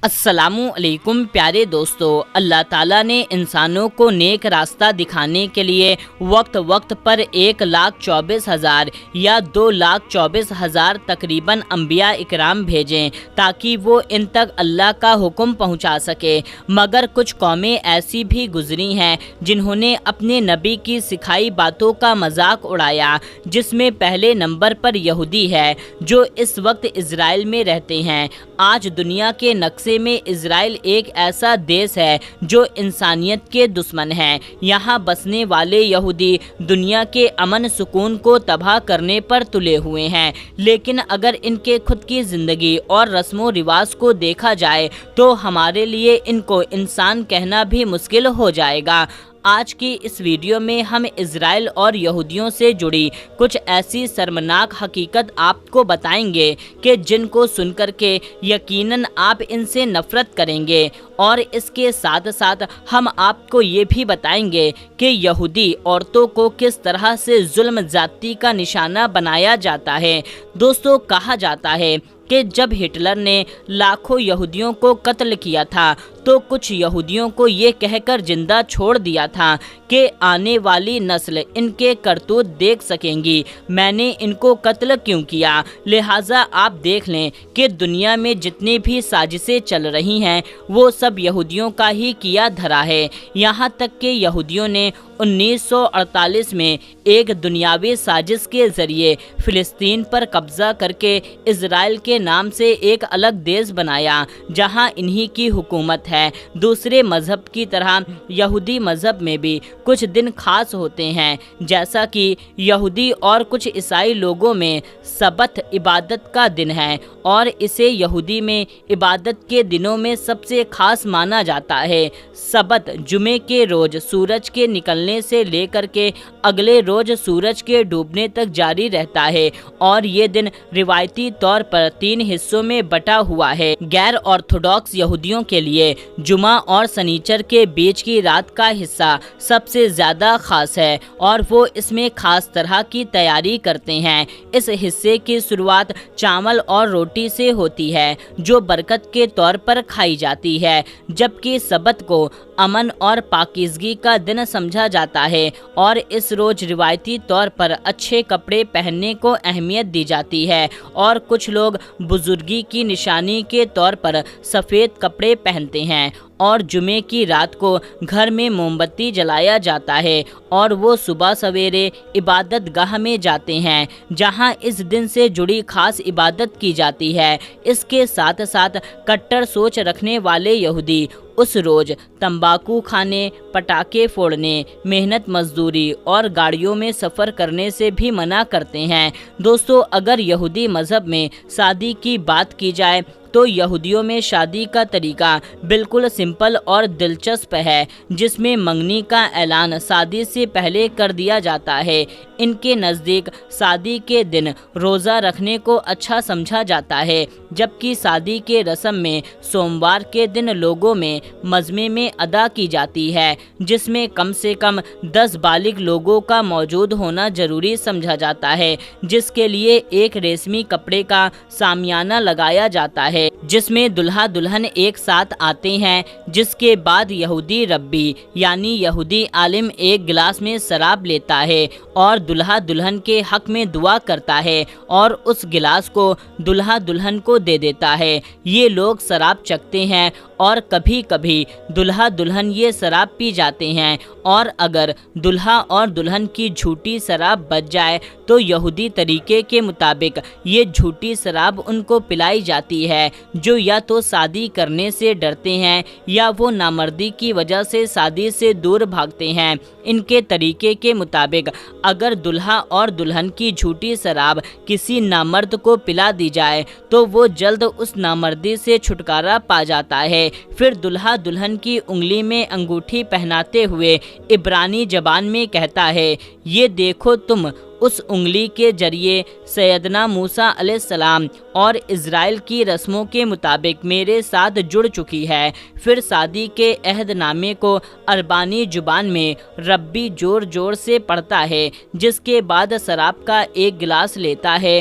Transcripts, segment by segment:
السلام علیکم پیارے دوستو، اللہ تعالیٰ نے انسانوں کو نیک راستہ دکھانے کے لیے وقت وقت پر 1,24,000 یا 2,24,000 تقریباً انبیاء اکرام بھیجیں تاکہ وہ ان تک اللہ کا حکم پہنچا سکے، مگر کچھ قومیں ایسی بھی گزری ہیں جنہوں نے اپنے نبی کی سکھائی باتوں کا مذاق اڑایا، جس میں پہلے نمبر پر یہودی ہے جو اس وقت اسرائیل میں رہتے ہیں۔ آج دنیا کے نقشے میں اسرائیل ایک ایسا دیش ہے جو انسانیت کے دشمن ہے۔ یہاں بسنے والے یہودی دنیا کے امن سکون کو تباہ کرنے پر تلے ہوئے ہیں، لیکن اگر ان کے خود کی زندگی اور رسم و رواج کو دیکھا جائے تو ہمارے لیے ان کو انسان کہنا بھی مشکل ہو جائے گا۔ آج کی اس ویڈیو میں ہم اسرائیل اور یہودیوں سے جڑی کچھ ایسی شرمناک حقیقت آپ کو بتائیں گے کہ جن کو سن کر کے یقیناً آپ ان سے نفرت کریں گے، اور اس کے ساتھ ساتھ ہم آپ کو یہ بھی بتائیں گے کہ یہودی عورتوں کو کس طرح سے ظلم زیادتی کا نشانہ بنایا جاتا ہے۔ دوستو، کہا جاتا ہے کہ جب ہٹلر نے لاکھوں یہودیوں کو قتل کیا تھا تو کچھ یہودیوں کو یہ کہہ کر زندہ چھوڑ دیا تھا کہ آنے والی نسل ان کے کرتوت دیکھ سکیں گی، میں نے ان کو قتل کیوں کیا۔ لہٰذا آپ دیکھ لیں کہ دنیا میں جتنی بھی سازشیں چل رہی ہیں وہ سب یہودیوں کا ہی کیا دھرا ہے، یہاں تک کہ یہودیوں نے 1948 میں ایک دنیاوی سازش کے ذریعے فلسطین پر قبضہ کر کے اسرائیل کے نام سے ایک الگ دیش بنایا جہاں انہی کی حکومت ہے۔ دوسرے مذہب کی طرح یہودی مذہب میں بھی کچھ دن خاص ہوتے ہیں، جیسا کہ یہودی اور کچھ عیسائی لوگوں میں سبت عبادت کا دن ہے، اور اسے یہودی میں عبادت کے دنوں میں سب سے خاص مانا جاتا ہے۔ سبت جمعے کے روز سورج کے نکلنے سے لے کر کے اگلے روز سورج کے ڈوبنے تک جاری رہتا ہے، اور یہ دن روایتی طور پر 3 حصوں میں بٹا ہوا ہے۔ غیر آرتھوڈاکس یہودیوں کے لیے جمعہ اور سنیچر کے بیچ کی رات کا حصہ سب سے زیادہ خاص ہے، اور وہ اس میں خاص طرح کی تیاری کرتے ہیں۔ اس حصے کی شروعات چاول اور روٹی سے ہوتی ہے جو برکت کے طور پر کھائی جاتی ہے، جبکہ سبت کو امن اور پاکیزگی کا دن سمجھا جاتا ہے، اور اس روز روایتی طور پر اچھے کپڑے پہننے کو اہمیت دی جاتی ہے، اور کچھ لوگ بزرگی کی نشانی کے طور پر سفید کپڑے پہنتے ہیں، اور جمعے کی رات کو گھر میں موم بتی جلایا جاتا ہے، اور وہ صبح سویرے عبادت گاہ میں جاتے ہیں جہاں اس دن سے جڑی خاص عبادت کی جاتی ہے۔ اس کے ساتھ ساتھ کٹر سوچ رکھنے والے یہودی اس روز تمباکو کھانے، پٹاخے پھوڑنے، محنت مزدوری اور گاڑیوں میں سفر کرنے سے بھی منع کرتے ہیں۔ دوستو، اگر یہودی مذہب میں شادی کی بات کی جائے تو یہودیوں میں شادی کا طریقہ بالکل سمپل اور دلچسپ ہے، جس میں منگنی کا اعلان شادی سے پہلے کر دیا جاتا ہے۔ ان کے نزدیک شادی کے دن روزہ رکھنے کو اچھا سمجھا جاتا ہے، جبکہ شادی کے رسم میں سوموار کے دن لوگوں میں مجمع میں ادا کی جاتی ہے، جس میں کم سے کم 10 بالغ لوگوں کا موجود ہونا ضروری سمجھا جاتا ہے، جس کے لیے ایک ریشمی کپڑے کا شامیانہ لگایا جاتا ہے جس میں دلہا دلہن ایک ساتھ آتے ہیں۔ جس کے بعد یہودی ربی یعنی یہودی عالم ایک گلاس میں شراب لیتا ہے اور دلہا دلہن کے حق میں دعا کرتا ہے اور اس گلاس کو دلہا دلہن کو دے دیتا ہے۔ یہ لوگ شراب چکھتے ہیں اور کبھی کبھی دلہا دلہن یہ شراب پی جاتے ہیں، اور اگر دلہا اور دلہن کی جھوٹی شراب بچ جائے تو یہودی طریقے کے مطابق یہ جھوٹی شراب ان کو پلائی جاتی ہے، جو یا تو شادی کرنے سے ڈرتے ہیں یا وہ نامردی کی وجہ سے شادی سے دور بھاگتے ہیں۔ ان کے طریقے کے مطابق اگر دلہا اور دلہن کی جھوٹی شراب کسی نامرد کو پلا دی جائے تو وہ جلد اس نامردی سے چھٹکارا پا جاتا ہے۔ پھر دلہا دلہن کی انگلی میں انگوٹھی پہناتے ہوئے عبرانی زبان میں کہتا ہے، یہ دیکھو تم اس انگلی کے ذریعے سیدنا موسیٰ علیہ السلام اور اسرائیل کی رسموں کے مطابق میرے ساتھ جڑ چکی ہے۔ پھر شادی کے عہد نامے کو عربانی زبان میں ربی زور زور سے پڑھتا ہے، جس کے بعد شراب کا ایک گلاس لیتا ہے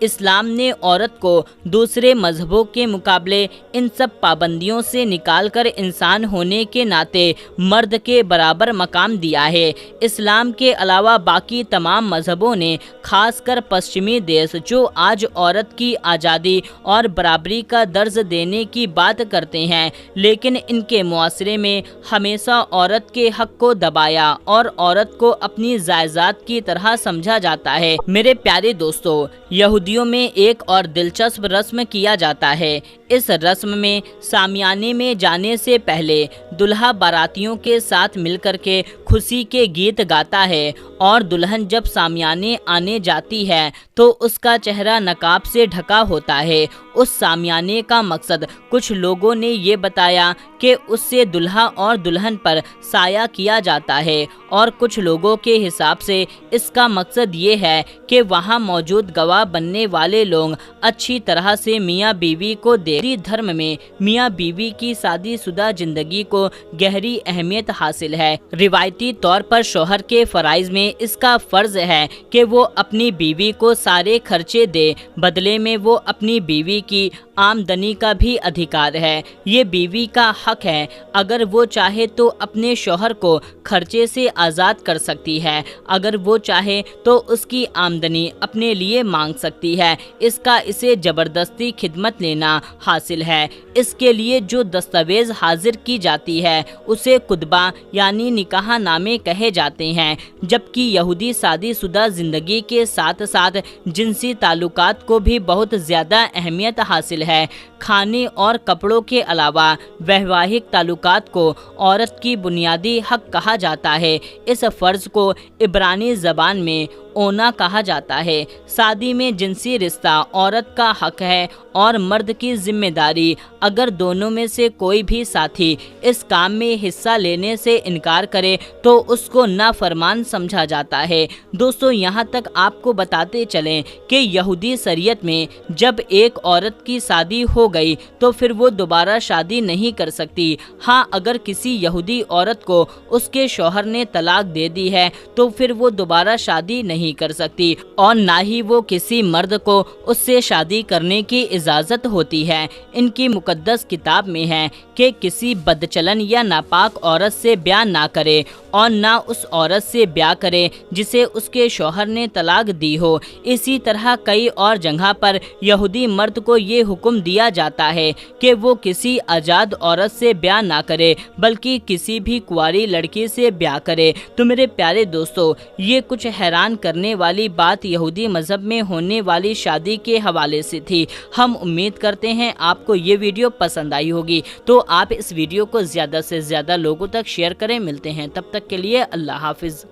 اسلام نے عورت کو دوسرے مذہبوں کے مقابلے ان سب پابندیوں سے نکال کر انسان ہونے کے ناطے مرد کے برابر مقام دیا ہے۔ اسلام کے علاوہ باقی تمام مذہبوں نے، خاص کر پشچمی دیش جو آج عورت کی آزادی اور برابری کا درس دینے کی بات کرتے ہیں، لیکن ان کے معاشرے میں ہمیشہ عورت کے حق کو دبایا اور عورت کو اپنی جائیداد کی طرح سمجھا جاتا ہے۔ میرے پیارے دوستو، یہودیوں میں ایک اور دلچسپ رسم کیا جاتا ہے۔ اس رسم میں شامیانے میں جانے سے پہلے دلہا باراتیوں کے ساتھ مل کر کے خوشی کے گیت گاتا ہے، اور دلہن جب شامیانے آنے جاتی ہے تو اس کا چہرہ نقاب سے ڈھکا ہوتا ہے۔ اس شامیانے کا مقصد کچھ لوگوں نے یہ بتایا کہ اس سے دلہا اور دلہن پر سایہ کیا جاتا ہے، اور کچھ لوگوں کے حساب سے اس کا مقصد یہ ہے کہ وہاں موجود گواہ بننے والے لوگ اچھی طرح سے میاں بیوی کو دیکھیں۔ دھرم میں میاں بیوی کی شادی شدہ زندگی کو گہری اہمیت حاصل ہے۔ روایتی طور پر شوہر کے فرائض میں اس کا فرض ہے کہ وہ اپنی بیوی کو سارے خرچے دے، بدلے میں وہ اپنی بیوی کی آمدنی کا بھی ادھیکار ہے۔ یہ بیوی کا حق ہے، اگر وہ چاہے تو اپنے شوہر کو خرچے سے آزاد کر سکتی ہے، اگر وہ چاہے تو اس کی آمدنی اپنے لیے مانگ سکتی ہے، اس کا اسے زبردستی خدمت لینا حاصل ہے۔ اس کے لیے جو دستاویز حاضر کی جاتی ہے اسے خطبہ یعنی نکاح نامے کہے جاتے ہیں، جبکہ یہودی شادی شدہ زندگی کے ساتھ ساتھ جنسی تعلقات کو بھی بہت زیادہ اہمیت حاصل ہے۔ کھانے اور کپڑوں کے علاوہ ویواہک تعلقات کو عورت کی بنیادی حق کہا جاتا ہے۔ اس فرض کو عبرانی زبان میں اونا کہا جاتا ہے۔ شادی میں جنسی رشتہ عورت کا حق ہے اور مرد کی ذمہ داری۔ اگر دونوں میں سے کوئی بھی ساتھی اس کام میں حصہ لینے سے انکار کرے تو اس کو نافرمان سمجھا جاتا ہے۔ دوستو، یہاں تک آپ کو بتاتے چلیں کہ یہودی شریعت میں جب ایک عورت کی شادی ہو گئی تو پھر وہ دوبارہ شادی نہیں کر سکتی۔ ہاں، اگر کسی یہودی عورت کو اس کے شوہر نے طلاق دے دی ہے تو پھر وہ دوبارہ شادی نہیں کر سکتی، اور نہ ہی وہ کسی مرد کو اس سے شادی کرنے کی اجازت ہوتی ہے۔ ان کی مقدس کتاب میں ہے کہ کسی بدچلن یا ناپاک عورت سے بیاہ نہ کرے، اور نہ اس عورت سے بیاہ کرے جسے اس کے شوہر نے طلاق دی ہو۔ اسی طرح کئی اور جگہ پر یہودی مرد کو یہ حکم دیا جاتا ہے کہ وہ کسی آزاد عورت سے بیاہ نہ کرے بلکہ کسی بھی کنواری لڑکی سے بیاہ کرے۔ تو میرے پیارے دوستو، یہ کچھ حیران کرنے والی بات یہودی مذہب میں ہونے والی شادی کے حوالے سے تھی۔ ہم امید کرتے ہیں آپ کو یہ ویڈیو پسند آئی ہوگی، تو آپ اس ویڈیو کو زیادہ سے زیادہ لوگوں تک شیئر کریں۔ ملتے ہیں تب تک کے لیے اللہ حافظ۔